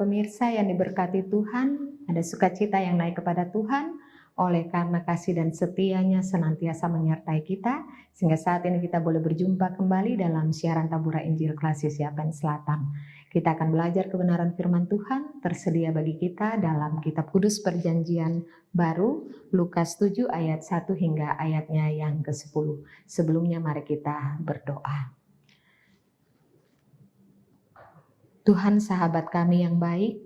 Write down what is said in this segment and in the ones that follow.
pemirsa yang diberkati Tuhan, ada sukacita yang naik kepada Tuhan oleh karena kasih dan setianya senantiasa menyertai kita, sehingga saat ini kita boleh berjumpa kembali dalam siaran Tabura Injil Klasis Yapen Selatan. Kita akan belajar kebenaran firman Tuhan tersedia bagi kita dalam Kitab Kudus Perjanjian Baru, Lukas 7 ayat 1 hingga ayatnya yang ke-10. Sebelumnya mari kita berdoa. Tuhan sahabat kami yang baik,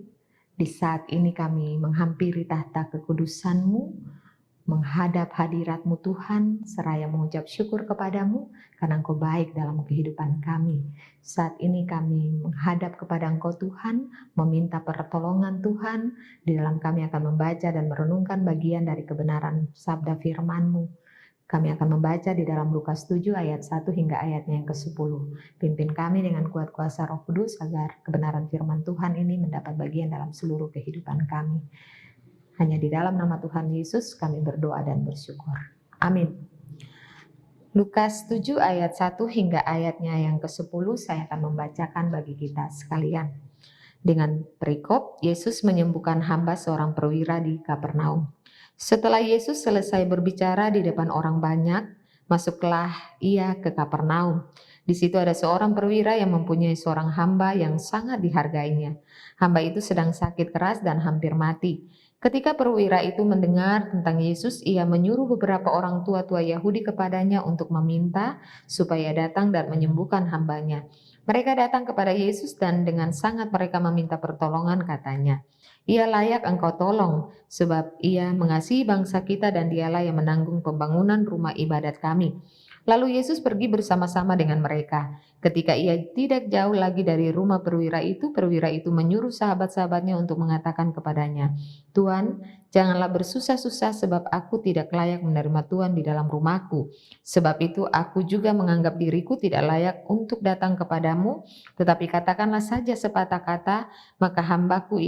di saat ini kami menghampiri tahta kekudusan-Mu, menghadap hadirat-Mu Tuhan, seraya mengucap syukur kepadamu karena Engkau baik dalam kehidupan kami. Saat ini kami menghadap kepada Engkau Tuhan, meminta pertolongan Tuhan, di dalam kami akan membaca dan merenungkan bagian dari kebenaran sabda firman-Mu. Kami akan membaca di dalam Lukas 7 ayat 1 hingga ayatnya yang ke-10. Pimpin kami dengan kuat kuasa Roh Kudus agar kebenaran firman Tuhan ini mendapat bagian dalam seluruh kehidupan kami. Hanya di dalam nama Tuhan Yesus kami berdoa dan bersyukur. Amin. Lukas 7 ayat 1 hingga ayatnya yang ke-10 saya akan membacakan bagi kita sekalian. Dengan perikop, Yesus menyembuhkan hamba seorang perwira di Kapernaum. Setelah Yesus selesai berbicara di depan orang banyak, masuklah ia ke Kapernaum. Di situ ada seorang perwira yang mempunyai seorang hamba yang sangat dihargainya. Hamba itu sedang sakit keras dan hampir mati. Ketika perwira itu mendengar tentang Yesus, ia menyuruh beberapa orang tua-tua Yahudi kepadanya untuk meminta supaya datang dan menyembuhkan hambanya. Mereka datang kepada Yesus dan dengan sangat mereka meminta pertolongan, katanya, "Ia layak engkau tolong, sebab ia mengasihi bangsa kita dan dialah yang menanggung pembangunan rumah ibadat kami." Lalu Yesus pergi bersama-sama dengan mereka. Ketika ia tidak jauh lagi dari rumah perwira itu menyuruh sahabat-sahabatnya untuk mengatakan kepadanya, "Tuan, janganlah bersusah-susah sebab aku tidak layak menerima Tuhan di dalam rumahku. Sebab itu aku juga menganggap diriku tidak layak untuk datang kepadamu, tetapi katakanlah saja sepatah kata, maka hambaku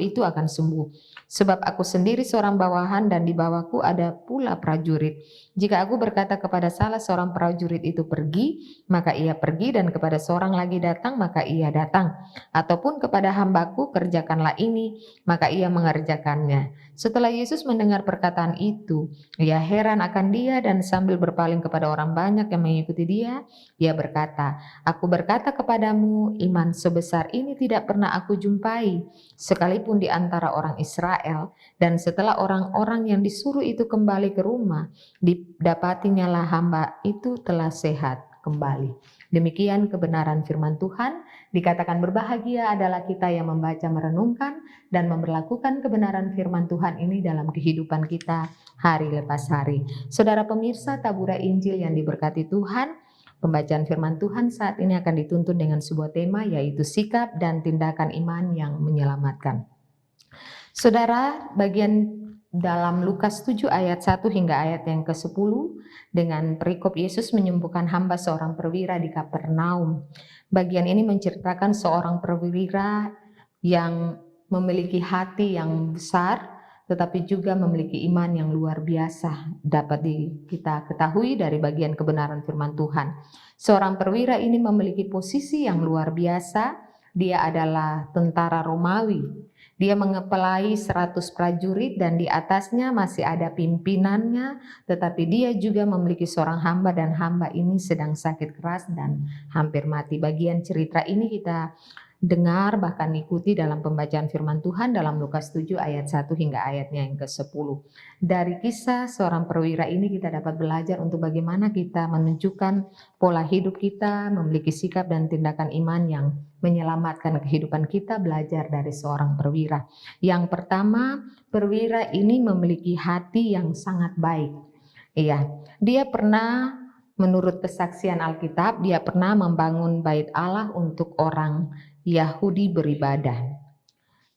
itu akan sembuh. Sebab aku sendiri seorang bawahan dan di bawahku ada pula prajurit. Jika aku berkata kepada salah seorang prajurit itu pergi, maka ia pergi, dan kepada seorang lagi datang, maka ia datang. Ataupun kepada hambaku kerjakanlah ini, maka ia mengerjakannya." Setelah Yesus mendengar perkataan itu, ia heran akan dia dan sambil berpaling kepada orang banyak yang mengikuti dia, ia berkata, "Aku berkata kepadamu, iman sebesar ini tidak pernah aku jumpai, sekalipun di antara orang Israel." Dan setelah orang-orang yang disuruh itu kembali ke rumah, didapatinya lah hamba itu telah sehat kembali. Demikian kebenaran firman Tuhan. Dikatakan berbahagia adalah kita yang membaca, merenungkan, dan memberlakukan kebenaran firman Tuhan ini dalam kehidupan kita hari lepas hari. Saudara pemirsa Tabura Injil yang diberkati Tuhan, pembacaan firman Tuhan saat ini akan dituntun dengan sebuah tema, yaitu sikap dan tindakan iman yang menyelamatkan. Saudara, bagian dalam Lukas 7 ayat 1 hingga ayat yang ke-10 dengan perikop Yesus menyembuhkan hamba seorang perwira di Kapernaum. Bagian ini menceritakan seorang perwira yang memiliki hati yang besar, tetapi juga memiliki iman yang luar biasa. Dapat kita ketahui dari bagian kebenaran firman Tuhan. Seorang perwira ini memiliki posisi yang luar biasa. Dia adalah tentara Romawi. Dia mengepelai 100 prajurit dan di atasnya masih ada pimpinannya, tetapi dia juga memiliki seorang hamba dan hamba ini sedang sakit keras dan hampir mati. Bagian cerita ini kita dengar bahkan ikuti dalam pembacaan firman Tuhan dalam Lukas 7 ayat 1 hingga ayatnya yang ke-10. Dari kisah seorang perwira ini kita dapat belajar untuk bagaimana kita menunjukkan pola hidup kita, memiliki sikap dan tindakan iman yang menyelamatkan kehidupan kita, belajar dari seorang perwira. Yang pertama, perwira ini memiliki hati yang sangat baik. Iya, dia pernah, menurut kesaksian Alkitab, dia pernah membangun bait Allah untuk orang Yahudi beribadah.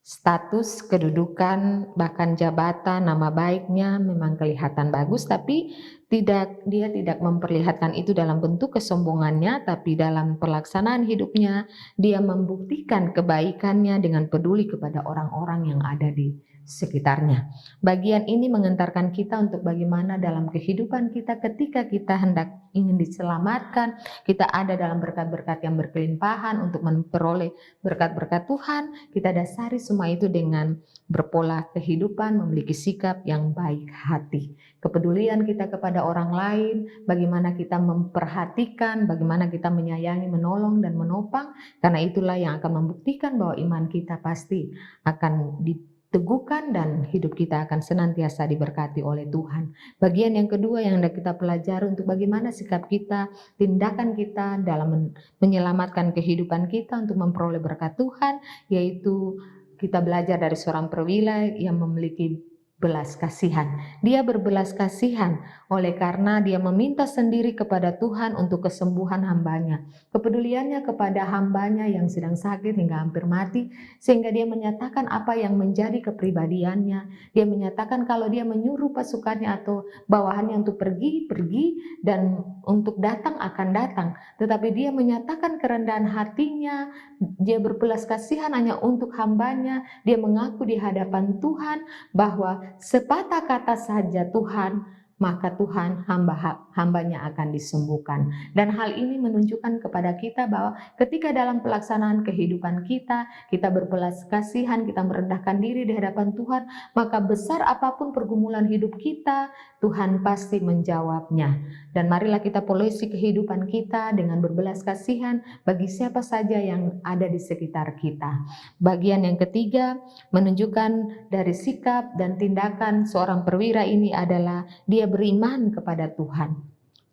Status, kedudukan, bahkan jabatan, nama baiknya memang kelihatan bagus, tapi Dia tidak memperlihatkan itu dalam bentuk kesombongannya, tapi dalam pelaksanaan hidupnya, dia membuktikan kebaikannya dengan peduli kepada orang-orang yang ada di sekitarnya. Bagian ini mengantarkan kita untuk bagaimana dalam kehidupan kita ketika kita hendak ingin diselamatkan, kita ada dalam berkat-berkat yang berkelimpahan untuk memperoleh berkat-berkat Tuhan, kita dasari semua itu dengan berpola kehidupan, memiliki sikap yang baik hati. Kepedulian kita kepada orang lain, bagaimana kita memperhatikan, bagaimana kita menyayangi, menolong, dan menopang, karena itulah yang akan membuktikan bahwa iman kita pasti akan diteguhkan dan hidup kita akan senantiasa diberkati oleh Tuhan. Bagian yang kedua yang hendak kita pelajari untuk bagaimana sikap kita, tindakan kita dalam menyelamatkan kehidupan kita untuk memperoleh berkat Tuhan, yaitu kita belajar dari seorang perwira yang memiliki belas kasihan. Dia berbelas kasihan oleh karena dia meminta sendiri kepada Tuhan untuk kesembuhan hambanya. Kepeduliannya kepada hambanya yang sedang sakit hingga hampir mati, sehingga dia menyatakan apa yang menjadi kepribadiannya. Dia menyatakan kalau dia menyuruh pasukannya atau bawahannya untuk pergi, dan untuk datang akan datang. Tetapi dia menyatakan kerendahan hatinya, dia berbelas kasihan hanya untuk hambanya. Dia mengaku di hadapan Tuhan bahwa sepatah kata saja Tuhan, maka Tuhan hambanya akan disembuhkan. Dan hal ini menunjukkan kepada kita bahwa ketika dalam pelaksanaan kehidupan kita berbelas kasihan, kita merendahkan diri di hadapan Tuhan, maka besar apapun pergumulan hidup kita, Tuhan pasti menjawabnya. Dan marilah kita polisi kehidupan kita dengan berbelas kasihan bagi siapa saja yang ada di sekitar kita. Bagian yang ketiga menunjukkan dari sikap dan tindakan seorang perwira ini adalah dia beriman kepada Tuhan.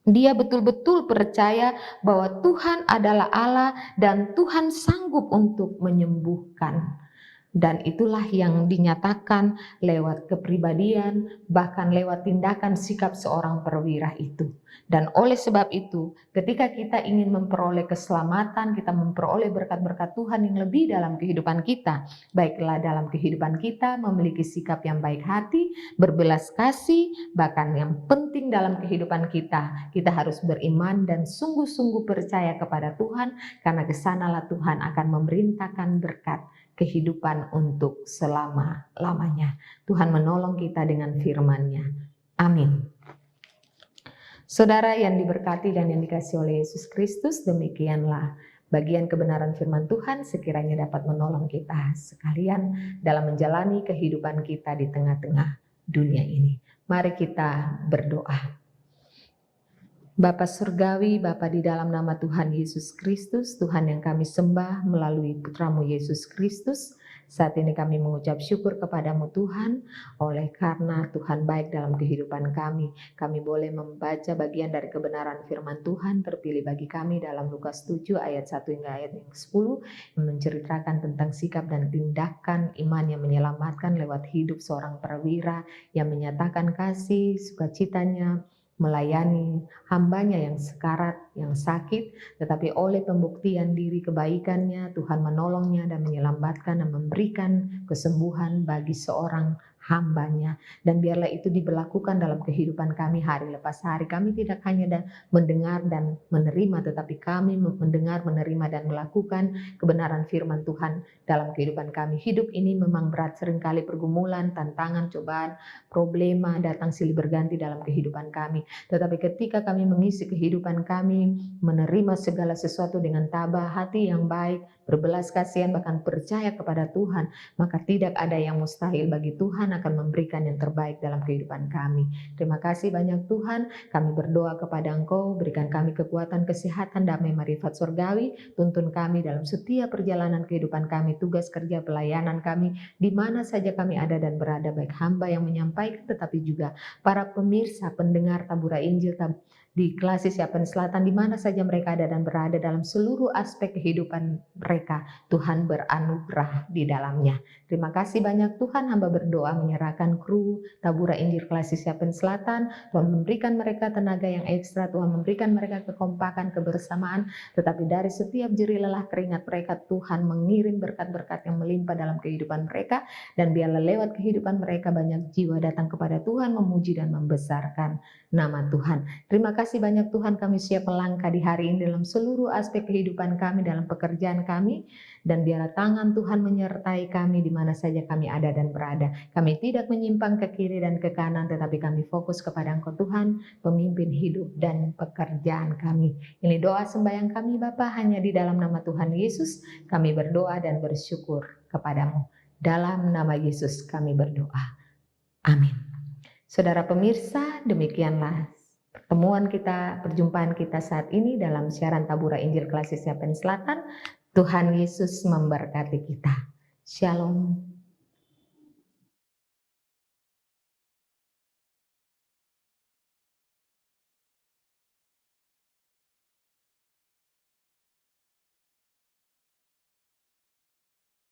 Dia betul-betul percaya bahwa Tuhan adalah Allah dan Tuhan sanggup untuk menyembuhkan. Dan itulah yang dinyatakan lewat kepribadian, bahkan lewat tindakan sikap seorang perwira itu. Dan oleh sebab itu, ketika kita ingin memperoleh keselamatan, kita memperoleh berkat-berkat Tuhan yang lebih dalam kehidupan kita, baiklah dalam kehidupan kita memiliki sikap yang baik hati, berbelas kasih, bahkan yang penting dalam kehidupan kita harus beriman dan sungguh-sungguh percaya kepada Tuhan, karena kesanalah Tuhan akan memerintahkan berkat kehidupan untuk selama-lamanya. Tuhan menolong kita dengan firman-Nya. Amin. Saudara yang diberkati dan yang dikasihi oleh Yesus Kristus, demikianlah bagian kebenaran firman Tuhan sekiranya dapat menolong kita sekalian dalam menjalani kehidupan kita di tengah-tengah dunia ini. Mari kita berdoa. Bapa Surgawi, Bapa di dalam nama Tuhan Yesus Kristus, Tuhan yang kami sembah melalui Putramu Yesus Kristus, saat ini kami mengucap syukur kepadamu Tuhan, oleh karena Tuhan baik dalam kehidupan kami. Kami boleh membaca bagian dari kebenaran firman Tuhan terpilih bagi kami dalam Lukas 7 ayat 1 hingga ayat 10, yang menceritakan tentang sikap dan tindakan iman yang menyelamatkan lewat hidup seorang perwira yang menyatakan kasih, sukacitanya, melayani hambanya yang sekarat, yang sakit, tetapi oleh pembuktian diri kebaikannya, Tuhan menolongnya dan menyelamatkan dan memberikan kesembuhan bagi seorang hambanya. Dan biarlah itu diberlakukan dalam kehidupan kami hari lepas hari. Kami tidak hanya mendengar dan menerima, tetapi kami mendengar, menerima dan melakukan kebenaran firman Tuhan dalam kehidupan kami. Hidup ini memang berat, seringkali pergumulan, tantangan, cobaan, problema datang silih berganti dalam kehidupan kami. Tetapi ketika kami mengisi kehidupan kami, menerima segala sesuatu dengan tabah hati yang baik, berbelas kasihan, bahkan percaya kepada Tuhan, maka tidak ada yang mustahil bagi Tuhan akan memberikan yang terbaik dalam kehidupan kami. Terima kasih banyak Tuhan, kami berdoa kepada Engkau, berikan kami kekuatan, kesehatan, damai, marifat surgawi, tuntun kami dalam setiap perjalanan kehidupan kami, tugas kerja, pelayanan kami, di mana saja kami ada dan berada, baik hamba yang menyampaikan, tetapi juga para pemirsa, pendengar Tabura Injil, di Klasik Siapen Selatan, di mana saja mereka ada dan berada dalam seluruh aspek kehidupan mereka. Tuhan beranugerah di dalamnya. Terima kasih banyak Tuhan, hamba berdoa menyerahkan kru Tabura Injil Klasik Siapen Selatan. Tuhan memberikan mereka tenaga yang ekstra, Tuhan memberikan mereka kekompakan, kebersamaan, tetapi dari setiap jerih lelah keringat mereka, Tuhan mengirim berkat-berkat yang melimpah dalam kehidupan mereka, dan biarlah lewat kehidupan mereka banyak jiwa datang kepada Tuhan, memuji dan membesarkan nama Tuhan. Terima kasih banyak Tuhan, kami siap melangkah di hari ini dalam seluruh aspek kehidupan kami, dalam pekerjaan kami, dan biarlah tangan Tuhan menyertai kami di mana saja kami ada dan berada. Kami tidak menyimpang ke kiri dan ke kanan, tetapi kami fokus kepada Engkau Tuhan, pemimpin hidup dan pekerjaan kami. Ini doa sembahyang kami Bapa, hanya di dalam nama Tuhan Yesus kami berdoa dan bersyukur kepadamu. Dalam nama Yesus kami berdoa. Amin. Saudara pemirsa, demikianlah pertemuan kita, perjumpaan kita saat ini dalam siaran Tabura Injil Klasik Siapen Selatan. Tuhan Yesus memberkati kita. Shalom.